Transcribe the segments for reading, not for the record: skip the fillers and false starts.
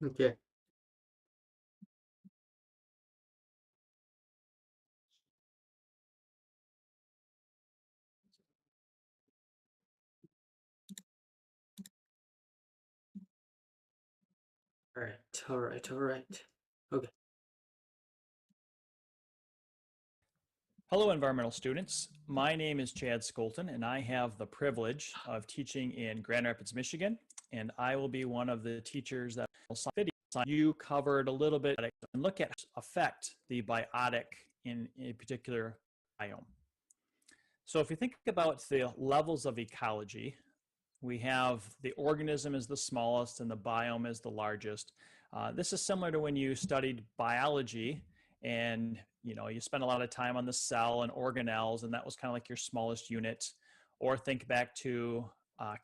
Okay. All right. All right. All right. Okay. Hello, environmental students. My name is Chad Skolton, and I have the privilege of teaching in Grand Rapids, Michigan. And I will be one of the teachers that will video. You covered a little bit and look at affect the biotic in a particular biome. So if you think about the levels of ecology, we have the organism is the smallest and the biome is the largest. This is similar to when you studied biology and you spend a lot of time on the cell and organelles, and that was kind of like your smallest unit. Or think back to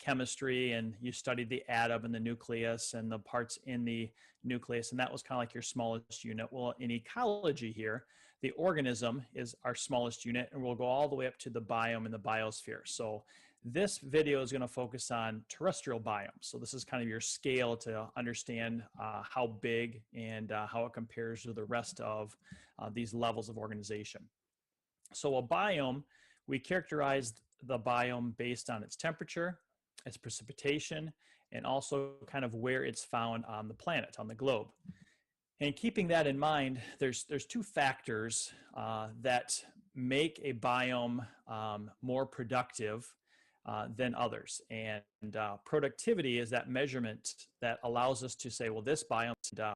chemistry and you studied the atom and the nucleus and the parts in the nucleus, and that was kind of like your smallest unit. Well, in ecology here, the organism is our smallest unit, and we'll go all the way up to the biome and the biosphere. So this video is going to focus on terrestrial biomes. So this is kind of your scale to understand how big and how it compares to the rest of these levels of organization. So a biome, we characterized the biome based on its temperature, its precipitation, and also kind of where it's found on the planet, on the globe. And keeping that in mind, there's two factors that make a biome more productive than others. And productivity is that measurement that allows us to say, well, this biome to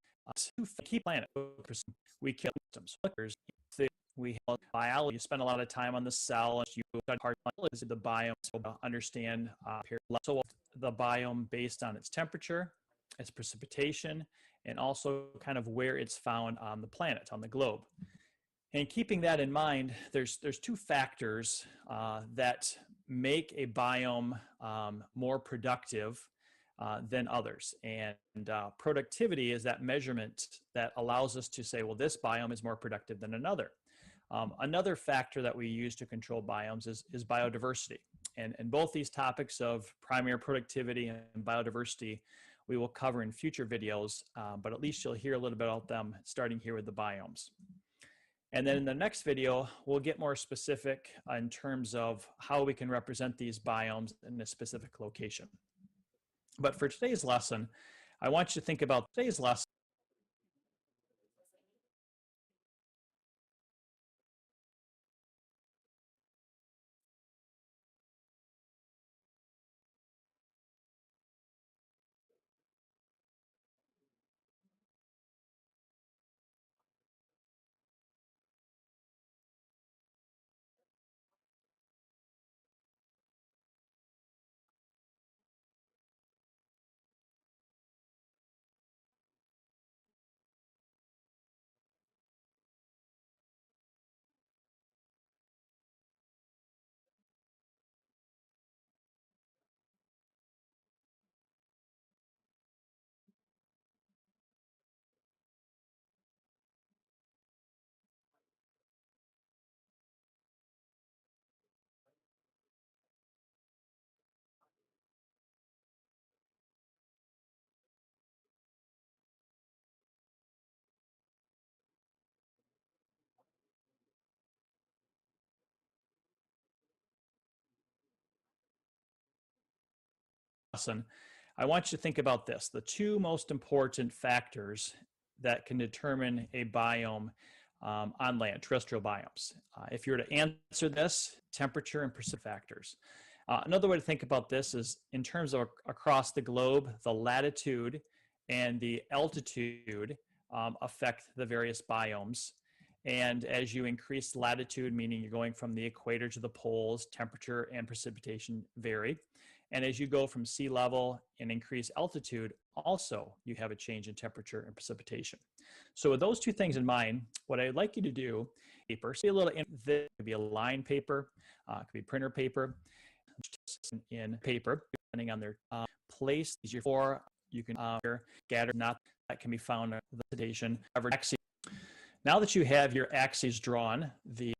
keep planet. We kill systems. We have biology. You spend a lot of time on the cell, and you study part of the biome to understand so the biome based on its temperature, its precipitation, and also kind of where it's found on the planet, on the globe. And keeping that in mind, there's two factors that make a biome more productive than others. And productivity is that measurement that allows us to say, well, this biome is more productive than another. Another factor that we use to control biomes is biodiversity. And both these topics of primary productivity and biodiversity we will cover in future videos, but at least you'll hear a little bit about them starting here with the biomes. And then in the next video, we'll get more specific in terms of how we can represent these biomes in a specific location. But for today's lesson, I want you to think about today's lesson. I want you to think about this. The two most important factors that can determine a biome on land, terrestrial biomes. If you were to answer this, temperature and precipitation factors. Another way to think about this is in terms of across the globe, the latitude and the altitude affect the various biomes. And as you increase latitude, meaning you're going from the equator to the poles, temperature and precipitation vary. And as you go from sea level and increase altitude, also you have a change in temperature and precipitation. So with those two things in mind, what I'd like you to do, paper, see a little, this could be a line paper, it could be printer paper, in paper, depending on their place. You can gather, not that can be found in the station. Now that you have your axes drawn, the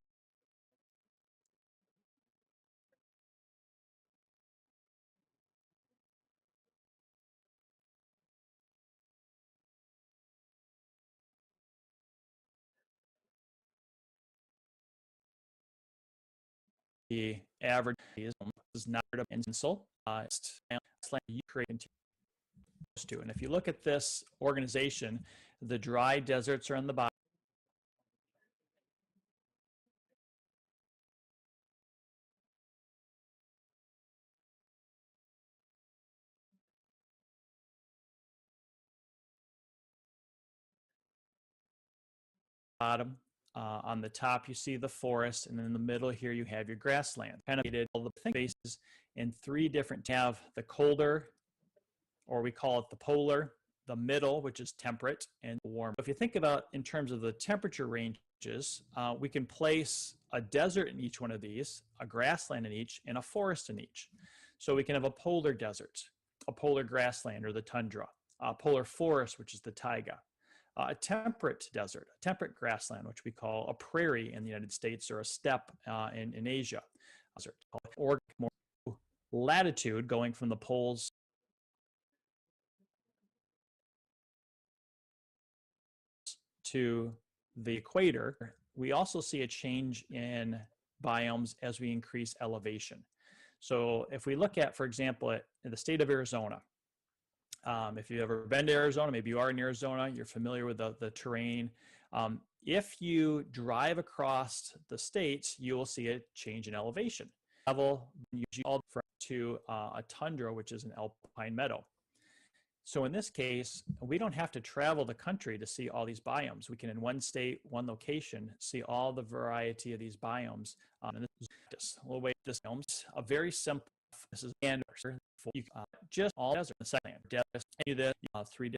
the average is not a pencil. You create to. And if you look at this organization, the dry deserts are on the bottom. On the top, you see the forest, and then in the middle here, you have your grassland. Kind of all the bases in three different. Have the colder, or we call it the polar, the middle, which is temperate, and warm. If you think about in terms of the temperature ranges, we can place a desert in each one of these, a grassland in each, and a forest in each. So we can have a polar desert, a polar grassland, or the tundra, a polar forest, which is the taiga, a temperate desert, a temperate grassland, which we call a prairie in the United States, or a steppe in Asia, or more latitude going from the poles to the equator. We also see a change in biomes as we increase elevation. So if we look at, for example, in the state of Arizona, if you've ever been to Arizona, maybe you are in Arizona, you're familiar with the terrain. If you drive across the state, you will see a change in elevation. Level usually to a tundra, which is an alpine meadow. So in this case, we don't have to travel the country to see all these biomes. We can, in one state, one location, see all the variety of these biomes. And this we'll wait this biomes. A very simple. This is just all desert. The second desert. Three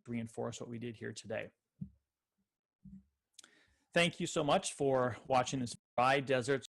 reinforce what we did here today. Thank you so much for watching this dry desert.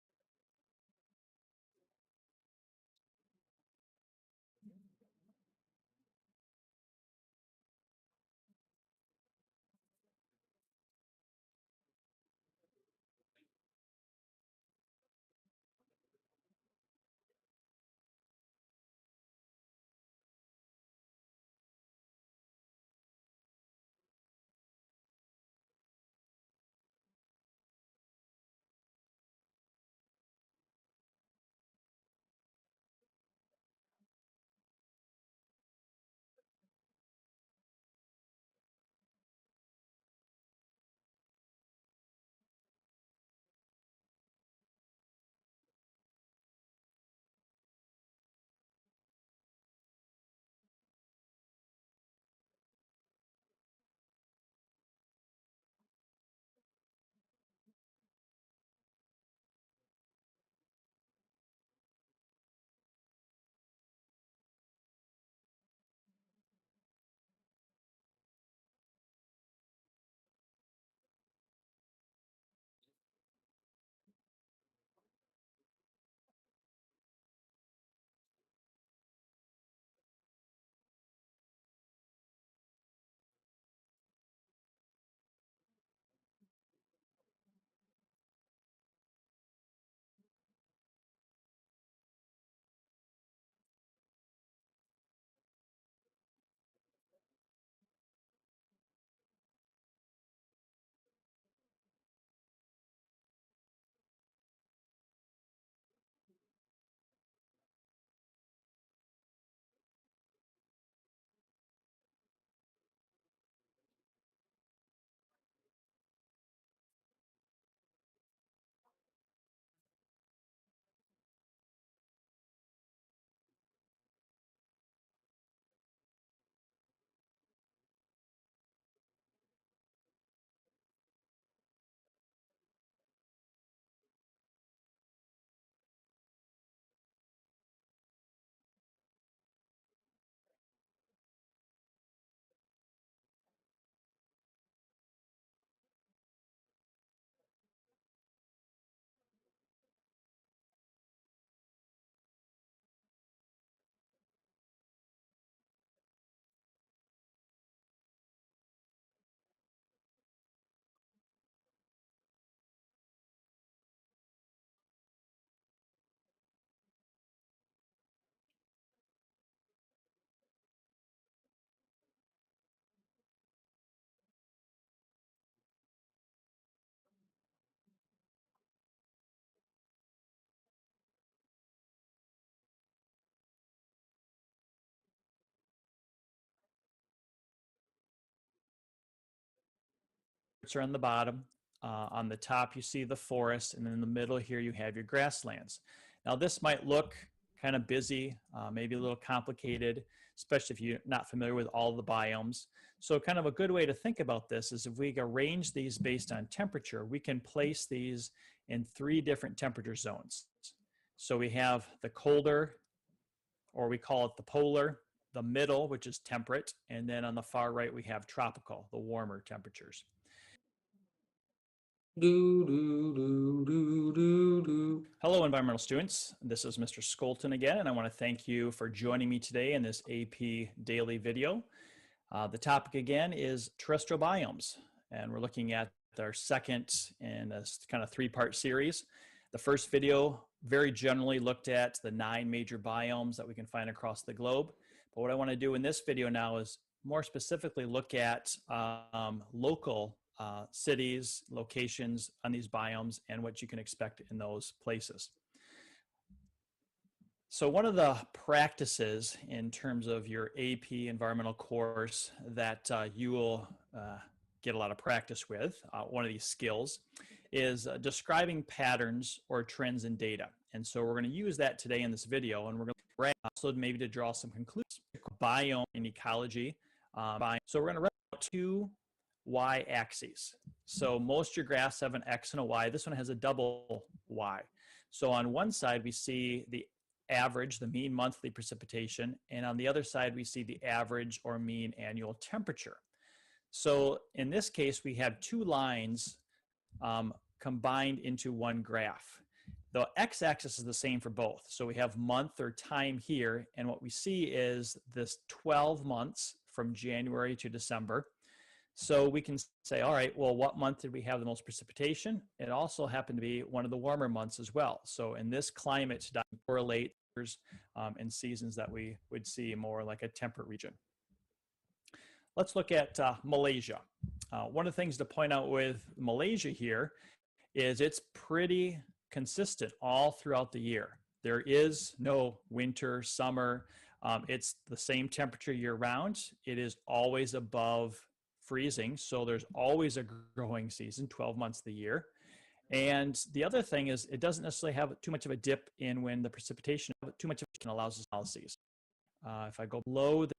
are on the bottom. On the top, you see the forest, and in the middle here, you have your grasslands. Now, this might look kind of busy, maybe a little complicated, especially if you're not familiar with all the biomes. So kind of a good way to think about this is if we arrange these based on temperature, we can place these in 3 different temperature zones. So we have the colder, or we call it the polar, the middle, which is temperate, and then on the far right, we have tropical, the warmer temperatures. Do do do do do do. Hello, environmental students. This is Mr. Skolton again, and I want to thank you for joining me today in this AP daily video. The topic again is terrestrial biomes, and we're looking at our second in a kind of 3-part series. The first video very generally looked at the 9 major biomes that we can find across the globe. But what I want to do in this video now is more specifically look at local cities, locations on these biomes, and what you can expect in those places. So one of the practices in terms of your AP environmental course that you will get a lot of practice with, one of these skills, is describing patterns or trends in data. And so we're going to use that today in this video, and we're going to also maybe to draw some conclusions. Biome and ecology. So we're going to write out 2 y-axes. So most of your graphs have an x and a y. This one has a double y. So on one side, we see the average, the mean monthly precipitation, and on the other side, we see the average or mean annual temperature. So in this case, we have 2 lines combined into one graph. The x-axis is the same for both. So we have month or time here, and what we see is this 12 months from January to December. So we can say, all right, well, what month did we have the most precipitation? It also happened to be one of the warmer months as well. So in this climate, correlate in seasons that we would see more like a temperate region. Let's look at Malaysia. One of the things to point out with Malaysia here is it's pretty consistent all throughout the year. There is no winter, summer. It's the same temperature year round. It is always above freezing, so there's always a growing season, 12 months of the year. And the other thing is it doesn't necessarily have too much of a dip in when the precipitation, too much of it allows us policies. If I go below the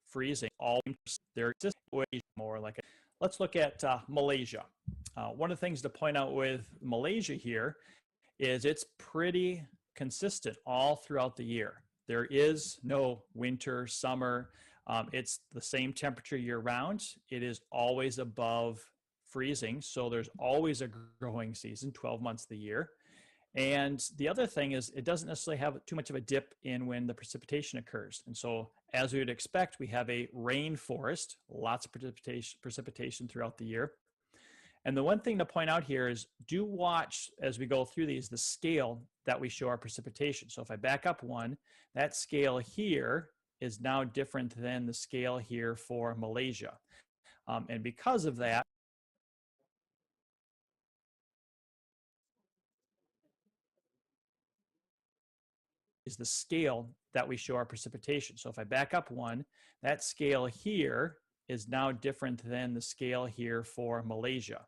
freezing, all there is way more like it. Let's look at Malaysia. One of the things to point out with Malaysia here is it's pretty consistent all throughout the year. There is no winter, summer. It's the same temperature year round. It is always above freezing, so there's always a growing season, 12 months of the year. And the other thing is it doesn't necessarily have too much of a dip in when the precipitation occurs. And so as we would expect, we have a rainforest, lots of precipitation throughout the year. And the one thing to point out here is do watch as we go through these, the scale that we show our precipitation. So if I back up one, that scale here is now different than the scale here for Malaysia. And because of that, is the scale that we show our precipitation. So if I back up one, that scale here is now different than the scale here for Malaysia.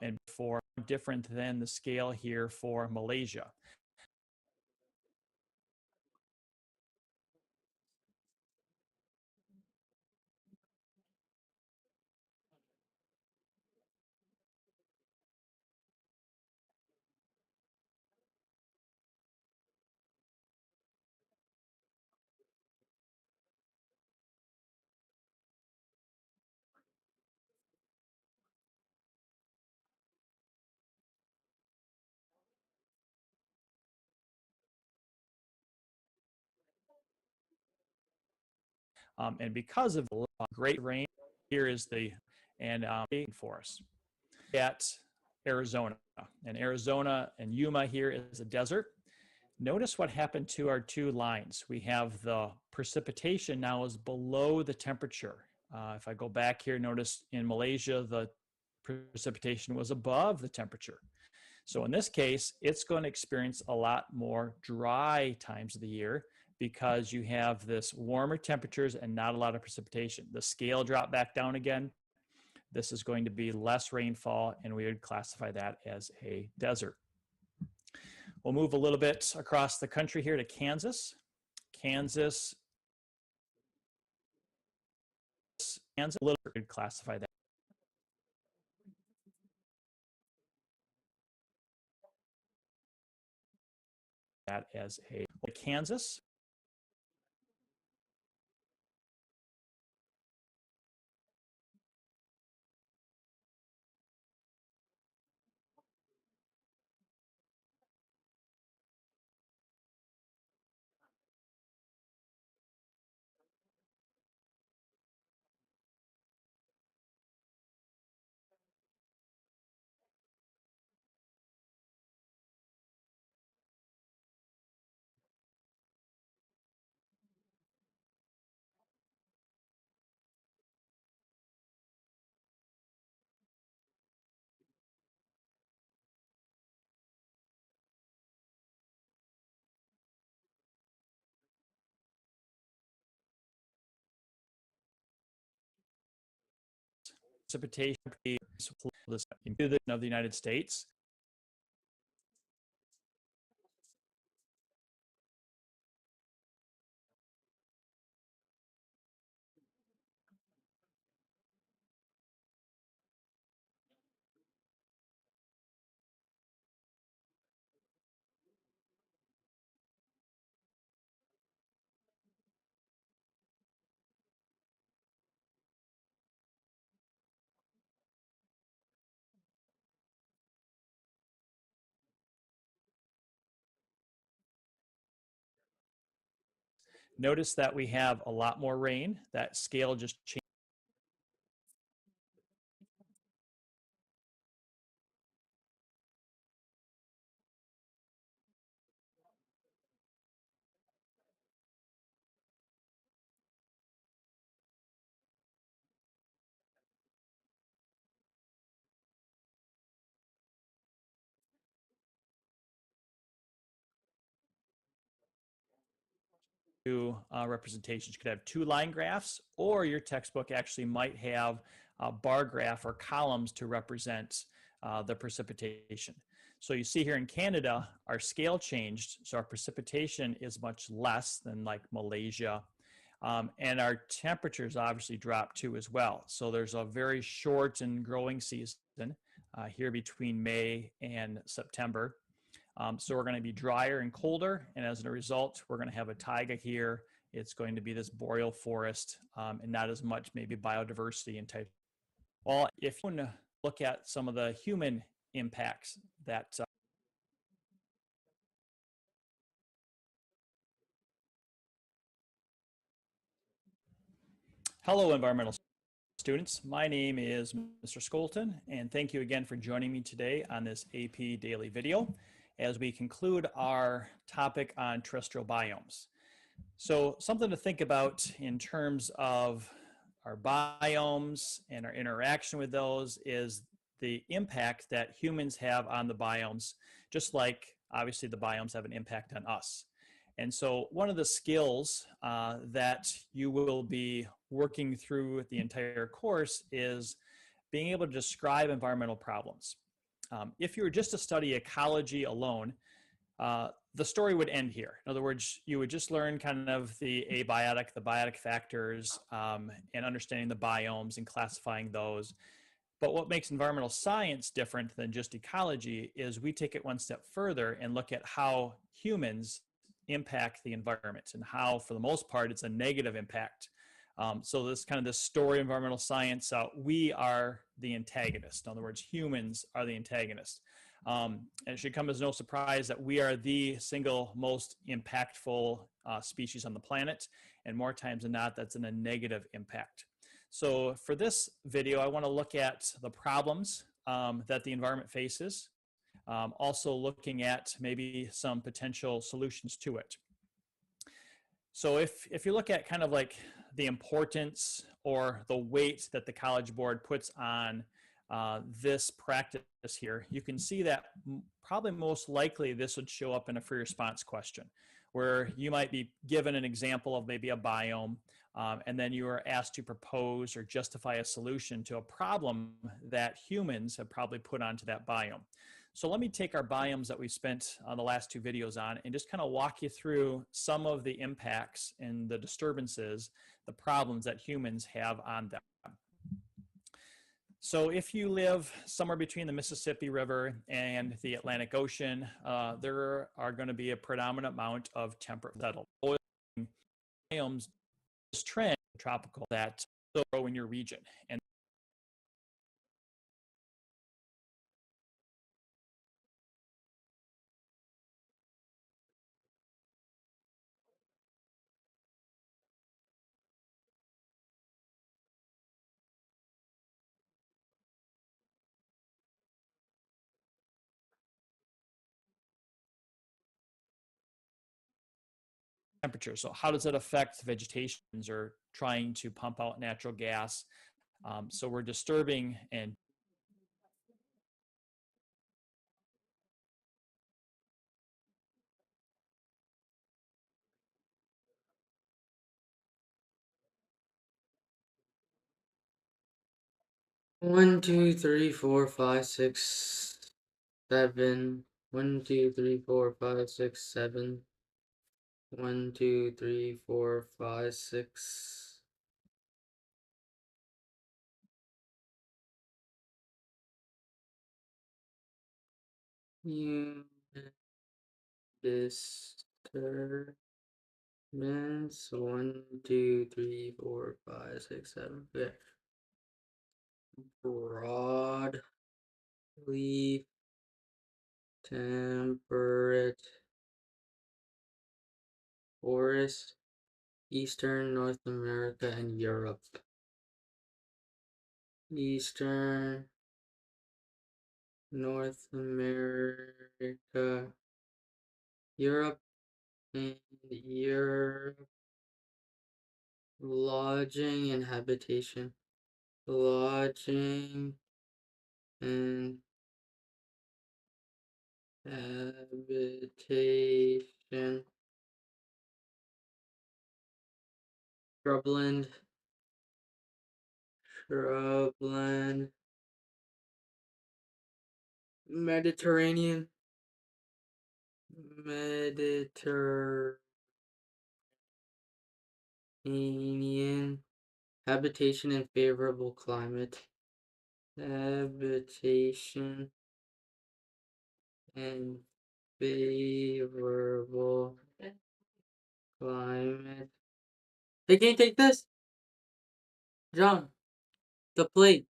And for different than the scale here for Malaysia. And because of the great rain, here is the forest at Arizona. And Arizona and Yuma here is a desert. Notice what happened to our 2 lines. We have the precipitation now is below the temperature. If I go back here, notice in Malaysia, the precipitation was above the temperature. So in this case, it's going to experience a lot more dry times of the year because you have this warmer temperatures and not a lot of precipitation. The scale dropped back down again. this is going to be less rainfall, and we would classify that as a desert. We'll move a little bit across the country here to Kansas. Kansas, a little bit, we would classify that as a Kansas. Precipitation of the United States. Notice that we have a lot more rain. That scale just changed. Representations. You could have two line graphs, or your textbook actually might have a bar graph or columns to represent the precipitation. So you see here in Canada, our scale changed, so our precipitation is much less than like Malaysia, and our temperatures obviously dropped too as well. So there's a very short and growing season here between May and September. So we're going to be drier and colder, and as a result, we're going to have a taiga here. It's going to be this boreal forest, and not as much maybe biodiversity and type. Well, if you want to look at some of the human impacts that hello, environmental students. My name is Mr. Skolton, and thank you again for joining me today on this AP Daily video as we conclude our topic on terrestrial biomes. So something to think about in terms of our biomes and our interaction with those is the impact that humans have on the biomes, just like obviously the biomes have an impact on us. And so one of the skills that you will be working through the entire course is being able to describe environmental problems. If you were just to study ecology alone, the story would end here. In other words, you would just learn kind of the abiotic, the biotic factors, and understanding the biomes and classifying those. But what makes environmental science different than just ecology is we take it one step further and look at how humans impact the environment and how, for the most part, it's a negative impact. So this kind of this story of environmental science, we are the antagonist. In other words, humans are the antagonist. And it should come as no surprise that we are the single most impactful species on the planet, and more times than not, that's in a negative impact. So for this video, I want to look at the problems that the environment faces, also looking at maybe some potential solutions to it. So if you look at kind of like the importance or the weight that the College Board puts on this practice here, you can see that probably most likely this would show up in a free response question, where you might be given an example of maybe a biome, and then you are asked to propose or justify a solution to a problem that humans have probably put onto that biome. So let me take our biomes that we spent on the last two videos on and just kind of walk you through some of the impacts and the disturbances, the problems that humans have on them. So if you live somewhere between the Mississippi River and the Atlantic Ocean, there are going to be a predominant amount of temperate settled oil biomes. This trend tropical that will grow in your region. And 'temperature. So how does it affect vegetations or trying to pump out natural gas? So we're disturbing and 1, 2, 3, 4, 5, 6, 7. 1, 2, 3, 4, 5, 6, 7. 1, 2, 3, 4, 5, 6. Human disturbance. 1, 2, 3, 4, 5, 6, 7. Okay. Broadleaf temperate forest, Eastern North America and Europe. Eastern North America, Europe, and Europe. Lodging and habitation. Lodging and habitation. Shrubland. Shrubland. Mediterranean. Mediterranean. Habitation and favorable climate. Habitation and favorable climate. Hey, can you take this? John, the plate.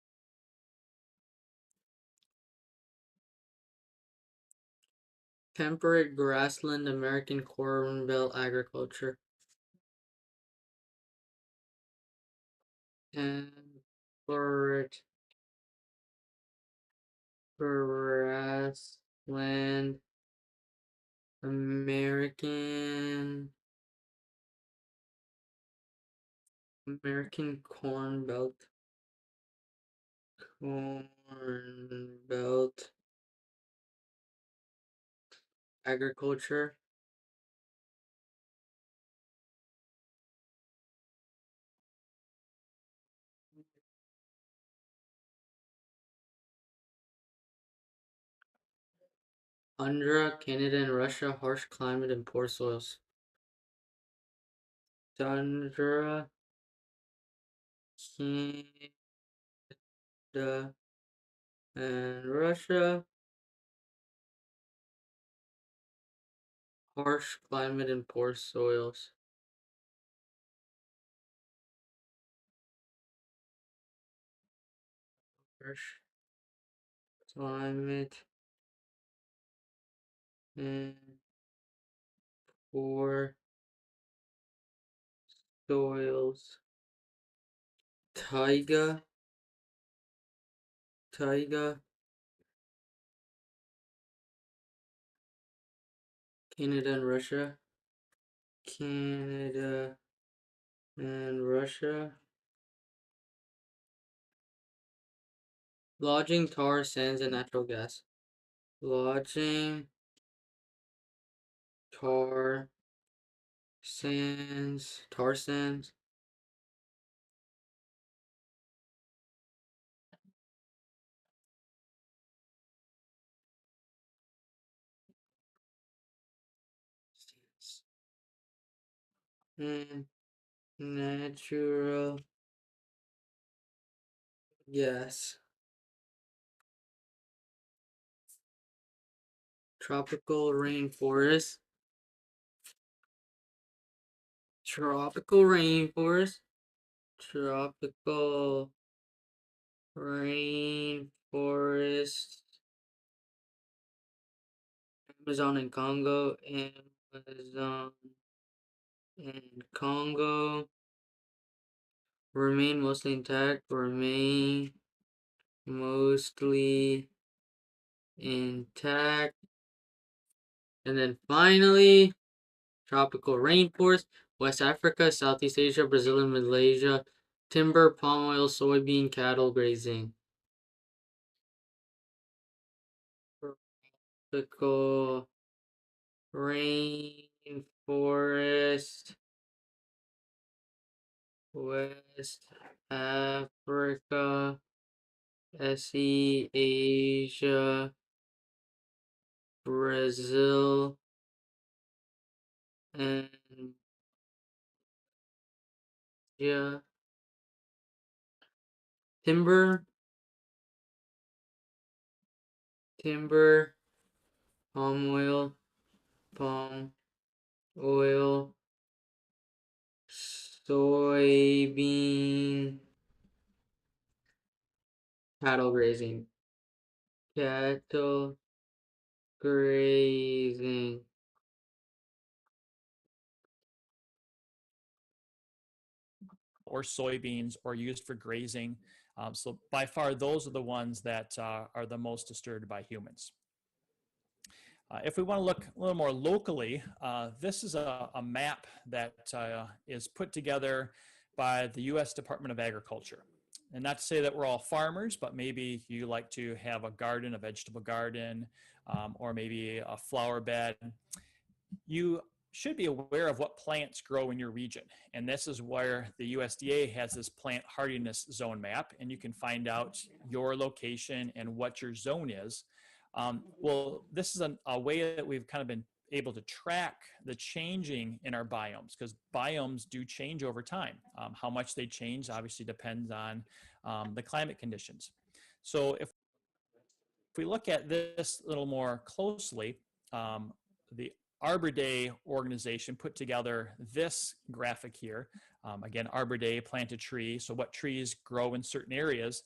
Temperate grassland American Corn Belt agriculture. Temperate grassland American Corn Belt agriculture. Tundra, Canada and Russia, harsh climate and poor soils. Tundra, Canada and Russia, harsh climate and poor soils. Harsh climate and poor soils. Taiga, Canada and Russia. Canada and Russia. Lodging, tar sands, and natural gas. Lodging, tar sands, tar sands, and natural gas, tropical rainforest, tropical rainforest, tropical rainforest, Amazon and Congo, Amazon and Congo remain mostly intact, remain mostly intact. And then finally, tropical rainforest, West Africa, Southeast Asia, Brazil, and Malaysia, timber, palm oil, soybean, cattle grazing. Tropical rainforest, West Africa, SE, Asia, Brazil, and yeah, timber, timber, palm oil, palm oil, soybean, cattle grazing, cattle grazing. or soybeans or used for grazing. So by far, those are the ones that are the most disturbed by humans. If we want to look a little more locally, this is a map that is put together by the U.S. Department of Agriculture. And not to say that we're all farmers, but maybe you like to have a garden, a vegetable garden, or maybe a flower bed. You should be aware of what plants grow in your region. And this is where the USDA has this plant hardiness zone map, and you can find out your location and what your zone is. Well, this is a way that we've kind of been able to track the changing in our biomes, because biomes do change over time. How much they change obviously depends on the climate conditions. So if we look at this a little more closely, the Arbor Day organization put together this graphic here. Again, Arbor Day, plant a tree. So what trees grow in certain areas.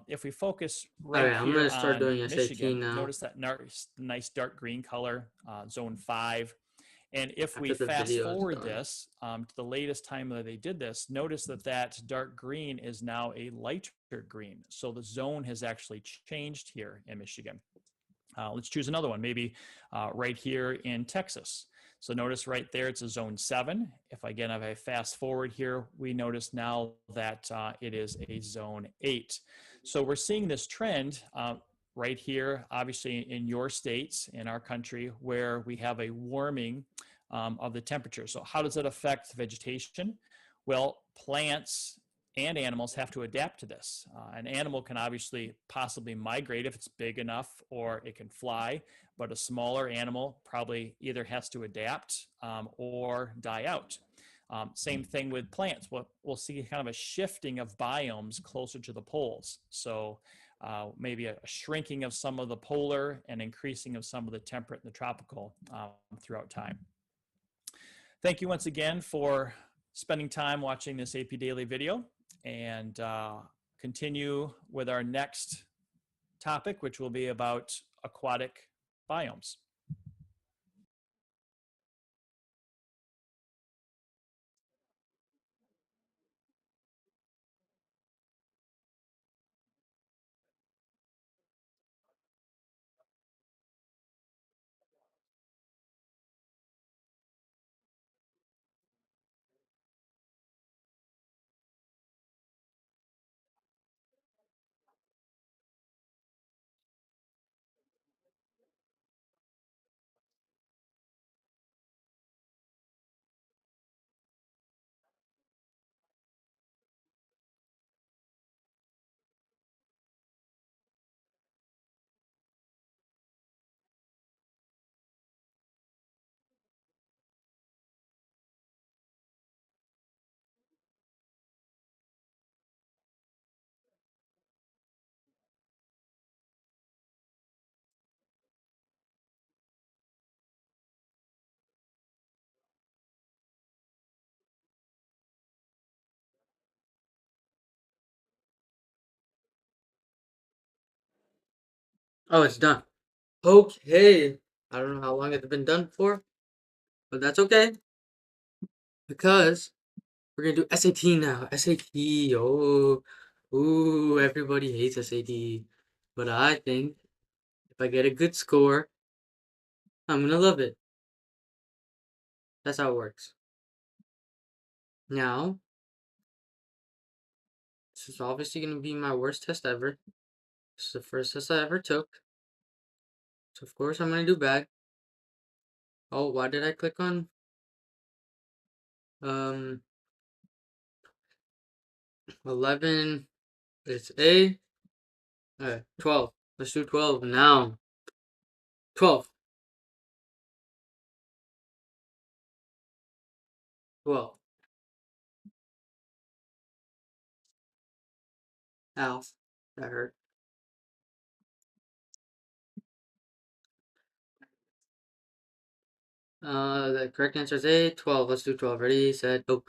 If we focus right Alright, I'm here gonna start on doing SAT Michigan, now notice that nice dark green color, zone 5. And if we after the fast video is forward done. this to the latest time that they did this, notice that that dark green is now a lighter green. So the zone has actually changed here in Michigan. Let's choose another one, maybe right here in Texas. So notice right there, it's a zone 7. If I fast forward here, we notice now that it is a zone 8. So we're seeing this trend right here, obviously in your states, in our country, where we have a warming of the temperature. So how does it affect vegetation? Well, plants and animals have to adapt to this. An animal can obviously possibly migrate if it's big enough, or it can fly, but a smaller animal probably either has to adapt or die out. Same thing with plants. We'll see kind of a shifting of biomes closer to the poles. So maybe a shrinking of some of the polar and increasing of some of the temperate and the tropical throughout time. Thank you once again for spending time watching this AP Daily video, and continue with our next topic, which will be about aquatic biomes. Oh, it's done. Okay. I don't know how long it's been done for, but that's okay because we're gonna do SAT now. SAT. Oh, ooh, everybody hates SAT, but I think if I get a good score, I'm gonna love it. That's how it works. Now, this is obviously gonna be my worst test ever. This is the first test I ever took, so of course I'm gonna do bad. Oh, why did I click on 11? It's A. 12. Let's do 12 now. 12. 12. Ow. That hurt. The correct answer is A. 12. Let's do 12. Ready, set, go.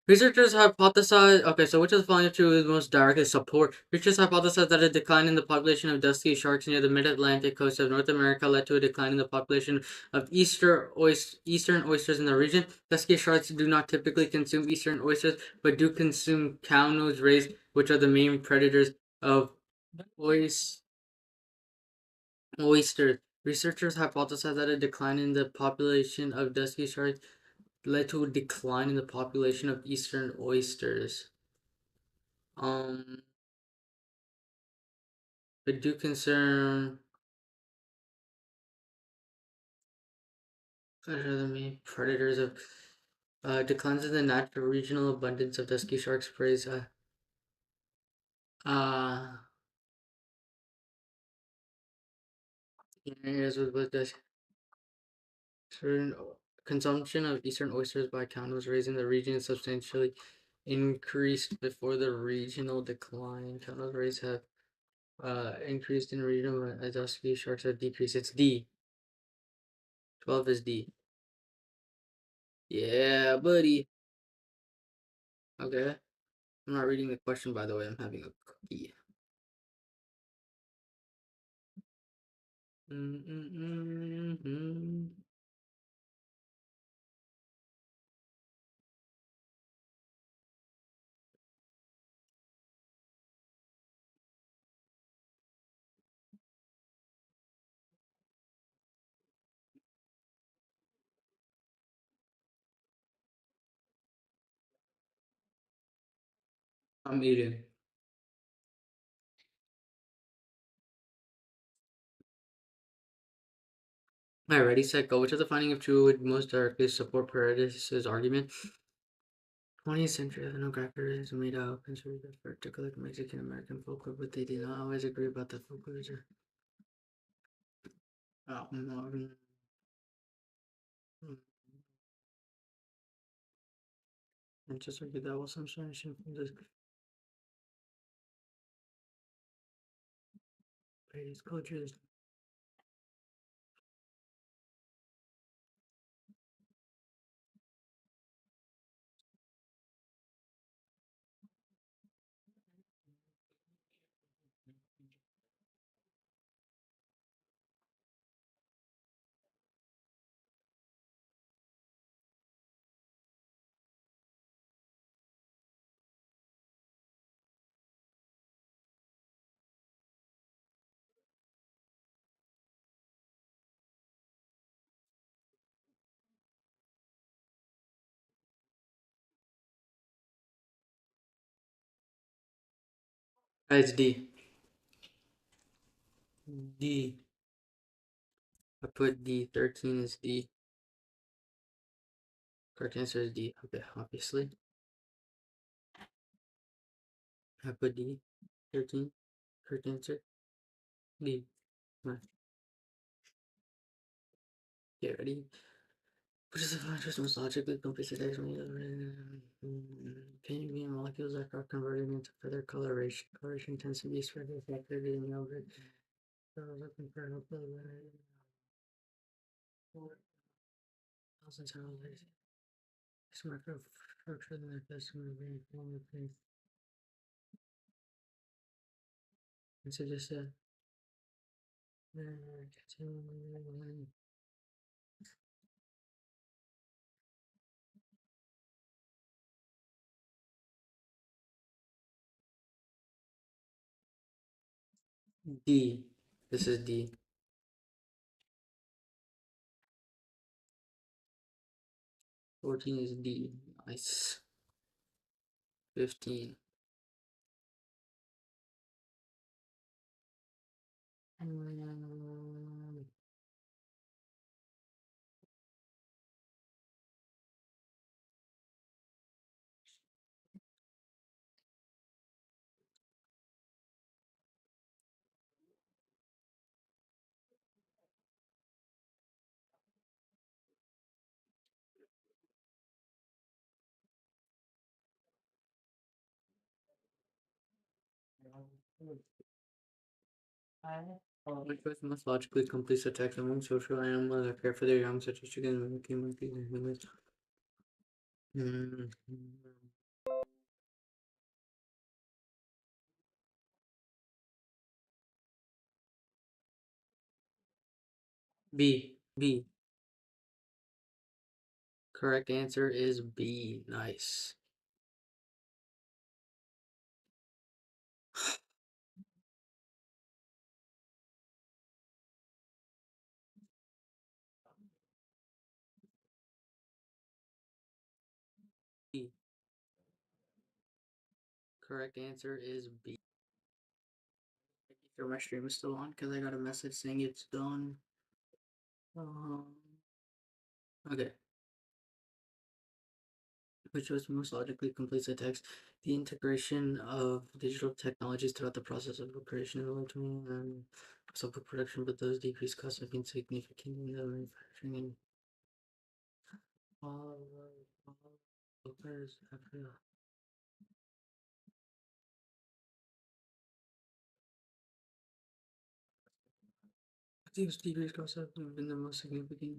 Researchers hypothesize. Okay, so which of the following two is most directly support? Researchers hypothesize that a decline in the population of dusky sharks near the mid-Atlantic coast of North America led to a decline in the population of eastern oysters in the region. Dusky sharks do not typically consume eastern oysters, but do consume cow-nose rays, which are the main predators of oysters. Researchers hypothesize that a decline in the population of dusky sharks led to a decline in the population of eastern oysters. Um, but do concern what are the main predators of declines in the natural regional abundance of dusky sharks preys. Uh, in areas with dusky certain consumption of eastern oysters by count was raised in the region substantially increased before the regional decline. Count was raised have increased in regional as dusky sharks have decreased. It's D. 12 is D. Yeah, buddy. Okay. I'm not reading the question, by the way. I'm having a cookie. Mm-mm-mm-mm. I'm eating. Alright, ready, set, go. Which of the finding of true would most directly support Paredes' argument? 20th century ethnographer is made out of conservative, particularly Mexican American folklore, but they did not always agree about the folklore. Oh, and just argue that was some Spanish from this Paredes cultures. It's D. D. I put D. 13 is D. Correct answer is D. Okay, obviously. I put D. 13. Correct answer. D. Right. Get ready. Which is the largest, most logically complex paint molecules that are converted into further coloration. Coloration tends to be spread reflected in yogurt. So I was looking for help with thousands of dollars. This microstructure than the customer being form of things. And so just D. This is D. 14 is D. Nice. 15. Which was most logically completes the text among social animals that care for their young, such as chickens, monkeys, and humans? B. B. Correct answer is B. Nice. B. Correct answer is B. Making sure my stream is still on because I got a message saying it's done. Um, okay. Which was most logically completes the text. The integration of digital technologies throughout the process of book creation and ultimately also book production, but those decreased costs have been significant in the manufacturing and all bookers after. These decreased costs have been the most significant.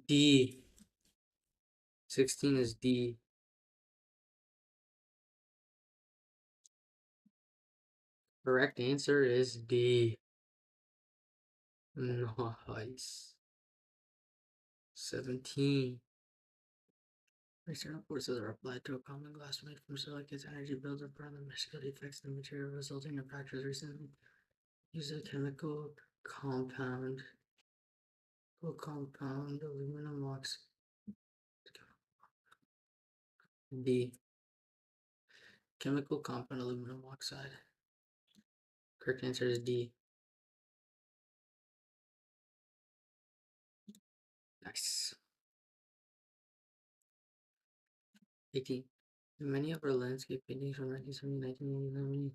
D. 16 is D. Correct answer is D. Nice. 17. External forces are applied to a common glass made from silicates. Energy builds up around the viscosity affects the material, resulting in fractures. Recently, use a compound, aluminum oxide. D. Chemical compound aluminum oxide. Correct answer is D. Nice. 18. In many of her landscape paintings from 1970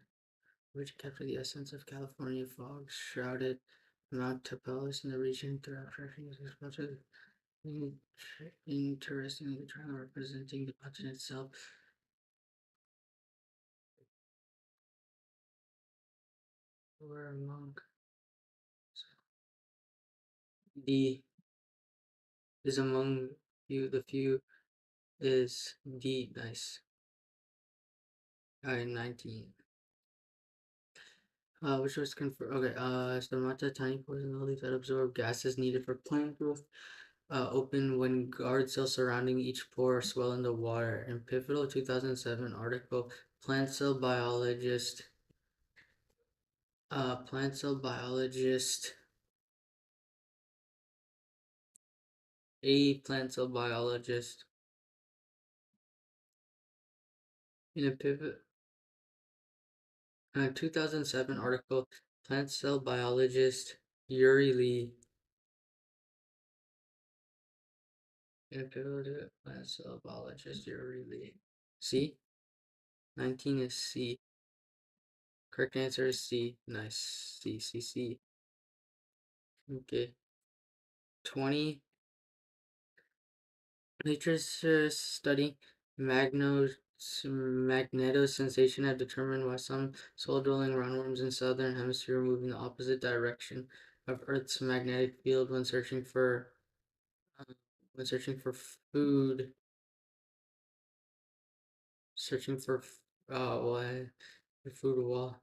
which capture the essence of California fog shrouded Mount Tapelos in the region through abstraction using sculpture. Interestingly, the triangle representing the mountain itself were among D is among the few is D. Nice. 19. Which was confirmed. Okay, stomata, tiny pores in the leaf that absorb gases needed for plant growth. Open when guard cells surrounding each pore swell in the water. In pivotal 2007 article, plant cell biologist, plant cell biologist, a plant cell biologist in a pivot 2007 article, plant cell biologist Yuri Lee If you go to as a biologist, you're really C. 19 is C. Correct answer is C. Nice. C, C, C. Okay. 20. Literature study magnetosensation have determined why some soil-dwelling roundworms in southern hemisphere move in the opposite direction of Earth's magnetic field uh, when searching for food. Searching for why for food while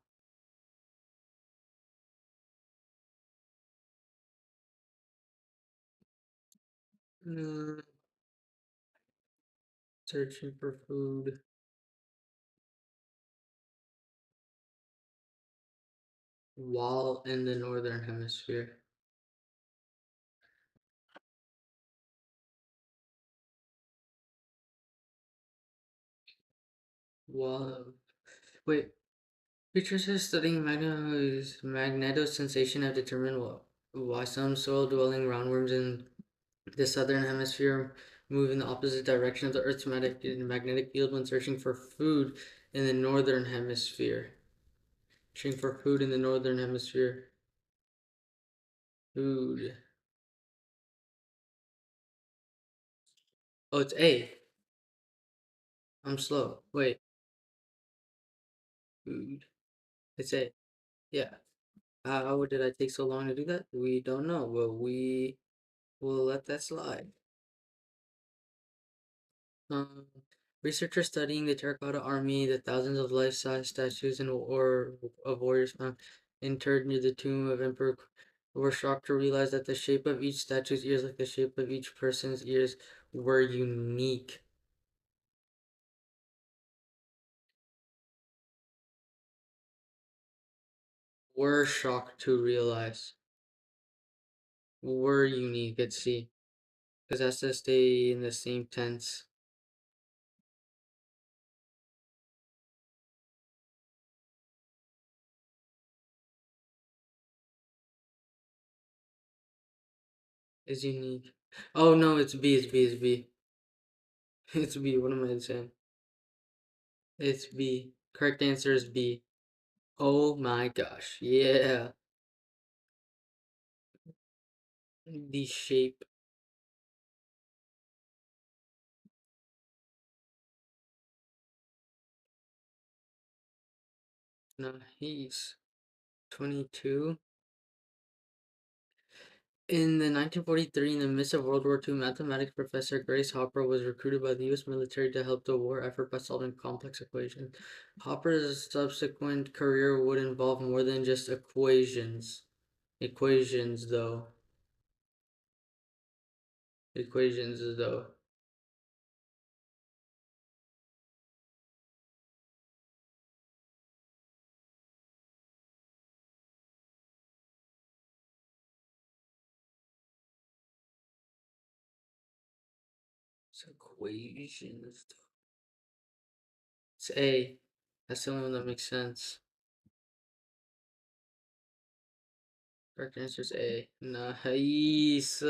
uh, searching for food while in the northern hemisphere. While wait, researchers studying magnetosensation have determined why some soil-dwelling roundworms in the southern hemisphere move in the opposite direction of the Earth's magnetic field when searching for food in the northern hemisphere. Searching for food in the northern hemisphere. Food. Oh, it's A. I'm slow. Wait. Food. It's A. Yeah. How did I take so long to do that? We don't know. Well, we will let that slide. Um, Researchers studying the Terracotta Army, the thousands of life-size statues of warriors found interred near the tomb of Emperor were shocked to realize that the shape of each statue's ears, like the shape of each person's ears, were unique. Were shocked to realize. Were unique at sea. Because that's to stay in the same tense. Is unique. Oh no, it's B, it's B, it's B. It's B. What am I saying? It's B. Correct answer is B. Oh my gosh. Yeah. The shape. Nice. 22. In the 1943, in the midst of World War II, mathematics professor Grace Hopper was recruited by the U.S. military to help the war effort by solving complex equations. Hopper's subsequent career would involve more than just equations. Equations, though. Equations, though. It's equations, though. It's A. That's the only one that makes sense. Correct answer is A. Nice.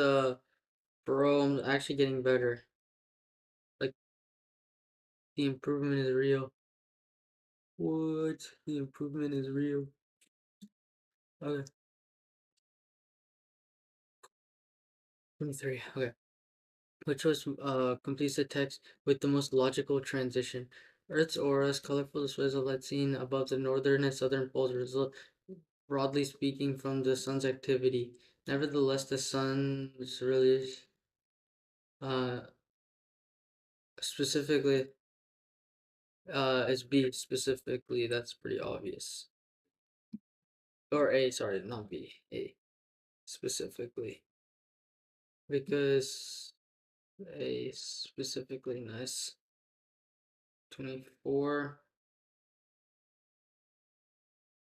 Bro, I'm actually getting better. Like, the improvement is real. What? The improvement is real. Okay. 23. Okay. Which was completes the text with the most logical transition. Earth's auras, colorful displays of light seen above the northern and southern poles, result, broadly speaking, from the sun's activity. Nevertheless, the sun's release, uh, specifically, is B specifically. That's pretty obvious. Or A, sorry, not B. A specifically, because A specifically. Nice. 24.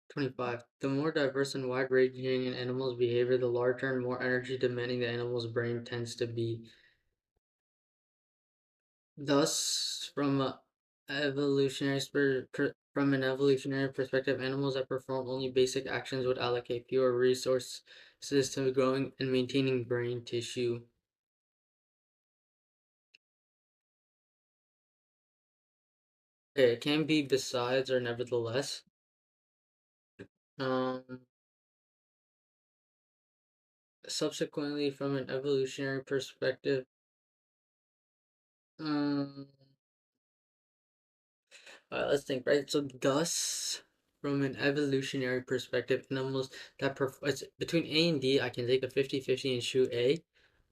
25. The more diverse and wide-ranging an animal's behavior, the larger and more energy demanding the animal's brain tends to be. Thus, from an evolutionary perspective, animals that perform only basic actions would allocate fewer resources to growing and maintaining brain tissue. Okay, it can be besides or nevertheless. Um, Subsequently, from an evolutionary perspective, um, let's think, right? So, thus, from an evolutionary perspective, animals that it's between A and D, I can take a 50-50 and shoot A,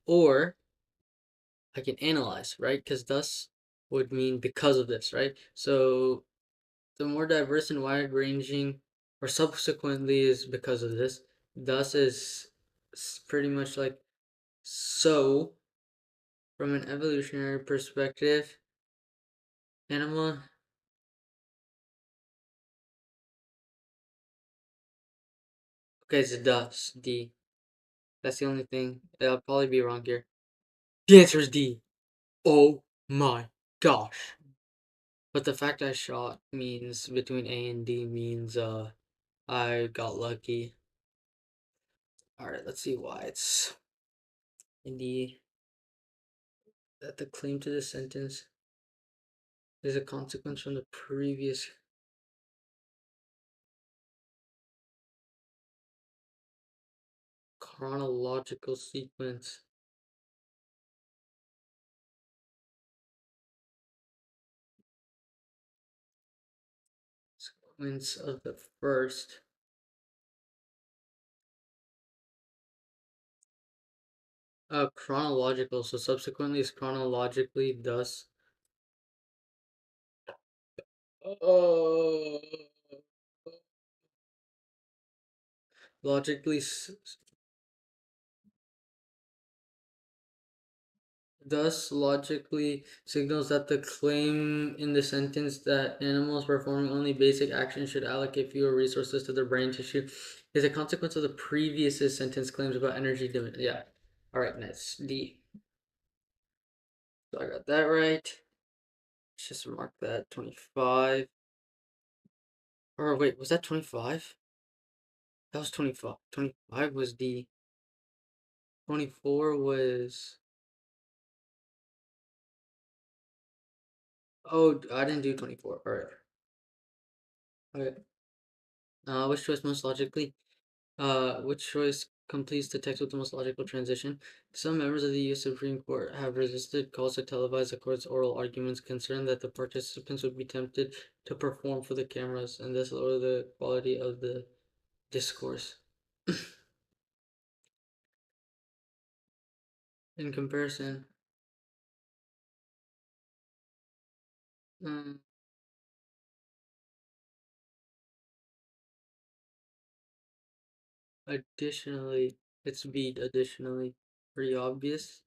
or I can analyze, right? Because thus would mean because of this, right? So, the more diverse and wide ranging, or subsequently is because of this, thus is pretty much like so, from an evolutionary perspective, animal. Okay, it's thus D. That's the only thing. I'll probably be wrong here. The answer is D. Oh my gosh. But the fact I shot means between A and D means I got lucky. Alright, let's see why it's in D. That the claim to this sentence is a consequence from the previous chronological sequence. Sequence of the first. Chronological, so subsequently is chronologically, thus. Uh, logically, thus logically signals that the claim in the sentence that animals performing only basic actions should allocate fewer resources to their brain tissue is a consequence of the previous sentence claims about energy demand. Yeah. All right, next D. So I got that right. Let's just mark that 25. Or wait, was that 25? That was 25. 25 was D. 24 was. Oh, I didn't do 24. All right. Okay. Which choice most logically? Which choice completes the text with the most logical transition? Some members of the U.S. Supreme Court have resisted calls to televise the court's oral arguments, concerned that the participants would be tempted to perform for the cameras and thus lower the quality of the discourse. In comparison, um, additionally, it's B. Additionally, pretty obvious.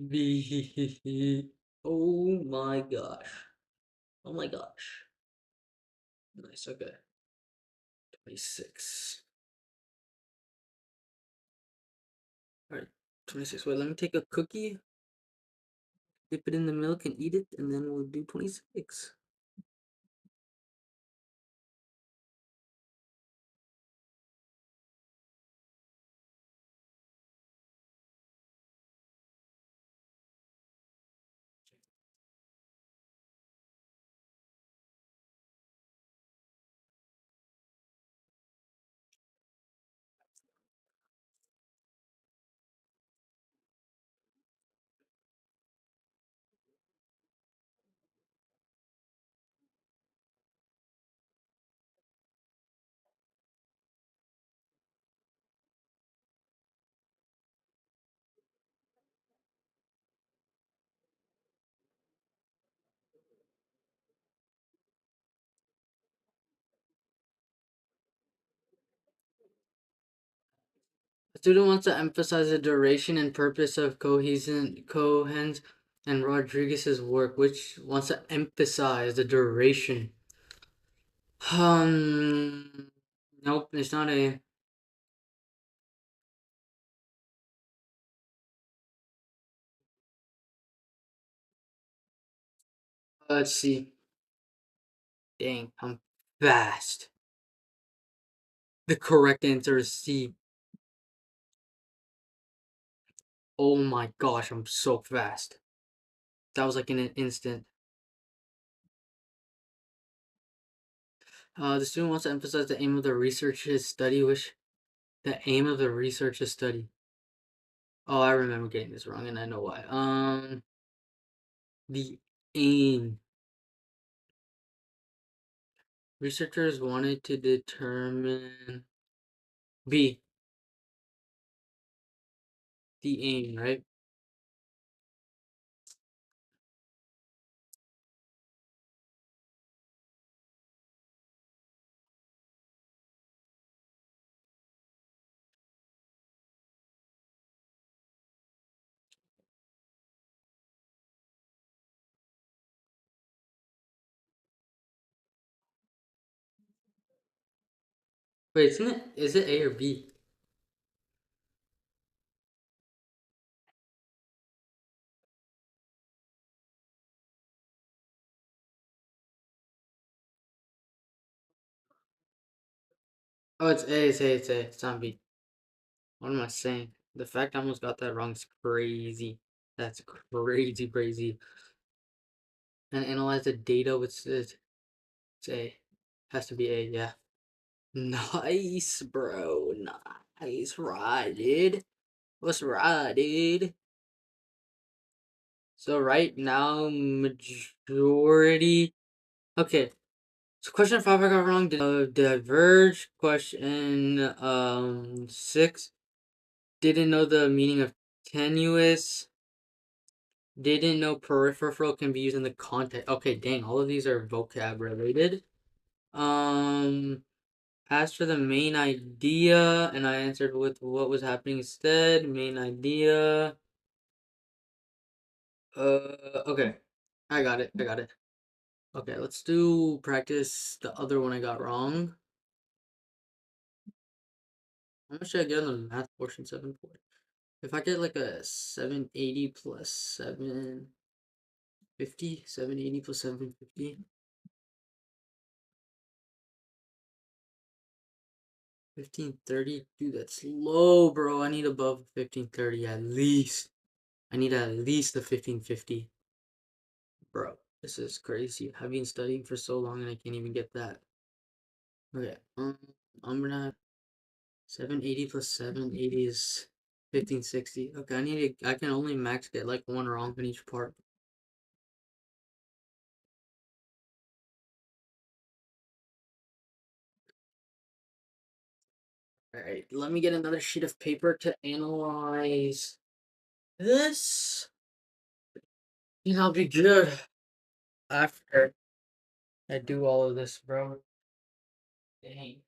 B. Oh my gosh. Oh my gosh. Nice. Okay. 26. All right. 26. Wait, let me take a cookie, dip it in the milk, and eat it, and then we'll do 26. The student wants to emphasize the duration and purpose of Cohen's and Rodriguez's work, which wants to emphasize the duration. Nope, it's not A. Let's see. Dang, I'm fast. The correct answer is C. Oh my gosh, I'm so fast. That was like in an instant. The student wants to emphasize the aim of the research is study, which the aim of the research is study. Oh, I remember getting this wrong, and I know why. The aim. Researchers wanted to determine B. The aim, right? Wait, isn't it? Is it A or B? Oh, it's A. It's A. It's A. It's not B. What am I saying? The fact I almost got that wrong is crazy. That's crazy, crazy. And analyze the data with it's A. Has to be A. Yeah. Nice, bro. Nice. Right, dude. What's right, dude? So right now, majority. Okay. So question 5 I got wrong. Diverge. Question 6. Didn't know the meaning of tenuous. Didn't know peripheral can be used in the context. Okay, dang, all of these are vocab related. Um, asked for the main idea, and I answered with what was happening instead. Main idea. Okay, I got it. I got it. Okay, let's do practice the other one I got wrong. How much should I get on the math portion? 740. If I get like a 780 plus 750, 780 plus 750. 1530, dude, that's low, bro. I need above 1530 at least. I need at least the 1550, bro. This is crazy. I've been studying for so long and I can't even get that. Okay, I'm gonna have 780 plus 780 is 1560. Okay, I can only max get like one wrong in each part. All right, let me get another sheet of paper to analyze this, and I'll be good after I do all of this, bro. Dang.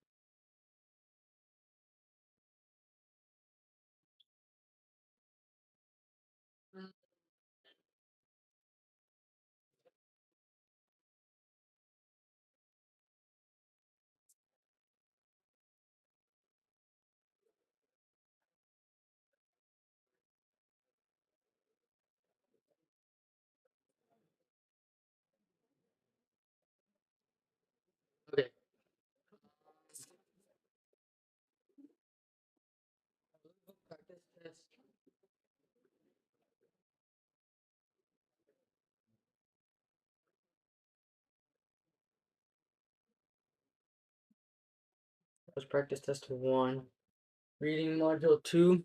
Okay. Practice test. That was practice test 1. Reading module 2.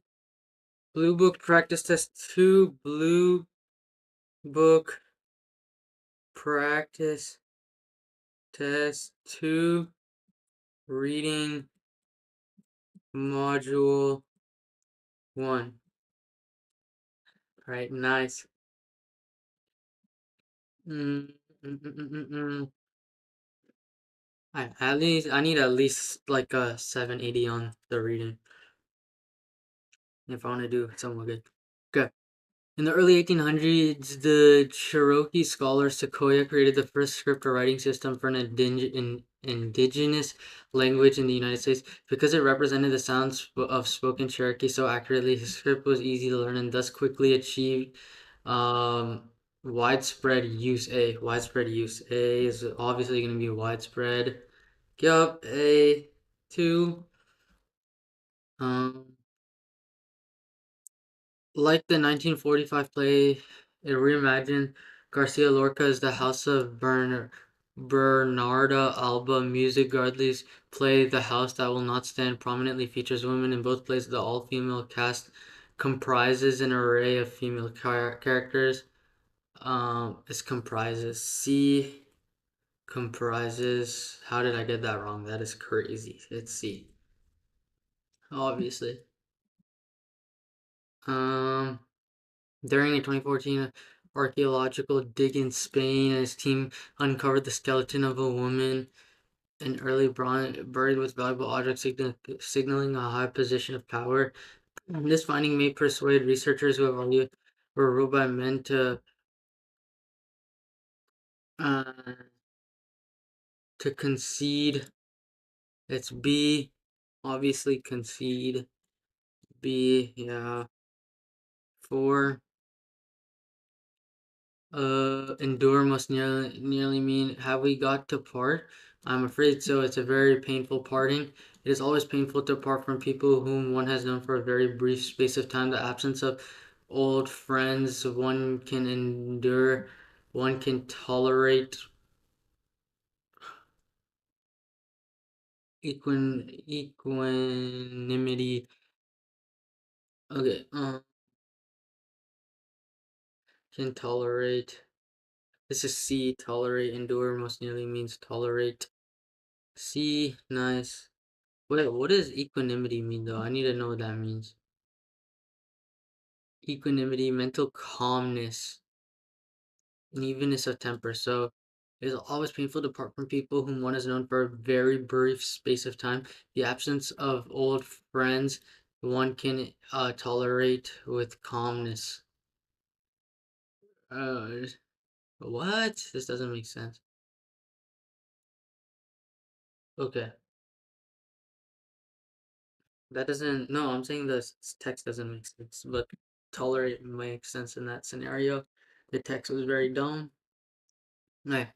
Blue book practice test 2. Blue book practice test 2. Reading module 1. Alright, nice. Mm, I need at least like a 780 on the reading if I want to do somewhat good. Good. In the early 1800s, the Cherokee scholar Sequoyah created the first script writing system for an indigenous language in the United States. Because it represented the sounds of spoken Cherokee so accurately, his script was easy to learn and thus quickly achieved um, widespread use. Widespread use. A is obviously going to be widespread. Yup, A. 2. Um, like the 1945 play, it reimagined Garcia Lorca is the House of Bernarda Alba. Music Gardley's play The House That Will Not Stand prominently features women in both plays. The all-female cast comprises an array of female characters. This comprises C comprises. How did I get that wrong? That is crazy. It's C. Obviously. Um, During a 2014 archaeological dig in Spain, his team uncovered the skeleton of a woman in early bronze buried with valuable objects, signaling a high position of power. This finding may persuade researchers who have argued were ruled by men uh, to concede. It's B, obviously concede. B, yeah. 4. Endure must nearly mean have we got to part? I'm afraid so. It's a very painful parting. It is always painful to part from people whom one has known for a very brief space of time. The absence of old friends one can endure, one can tolerate. Equanimity. Okay, can tolerate. This is C. Tolerate. Endure most nearly means tolerate. C. Nice. Wait, what does equanimity mean though? I need to know what that means. Equanimity, mental calmness, and evenness of temper. So it is always painful to part from people whom one has known for a very brief space of time. The absence of old friends one can tolerate with calmness. Uh, what? This doesn't make sense. Okay. That doesn't, no, I'm saying the text doesn't make sense, but tolerate makes sense in that scenario. The text was very dumb. Okay.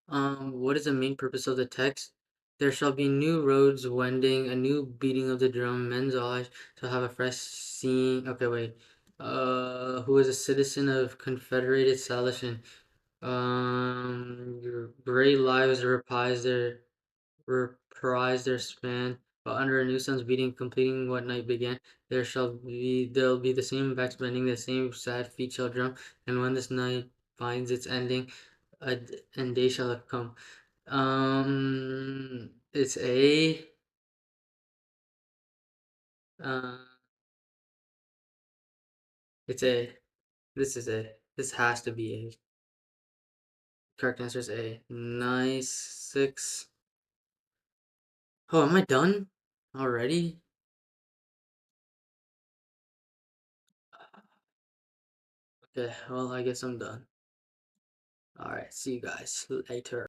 What is the main purpose of the text? There shall be new roads wending, a new beating of the drum. Men's eyes shall have a fresh scene. Okay, wait. Who is a citizen of Confederated Salishan? Your gray lives reprise their span, but under a new sun's beating, completing what night began. There'll be the same backs bending, the same sad feet shall drum, and when this night finds its ending, and day shall have come. It's A. Uh, it's A. This is A. This has to be A. Correct answer is A. Nice. 6. Oh, am I done already? Okay, well, I guess I'm done. Alright, see you guys later.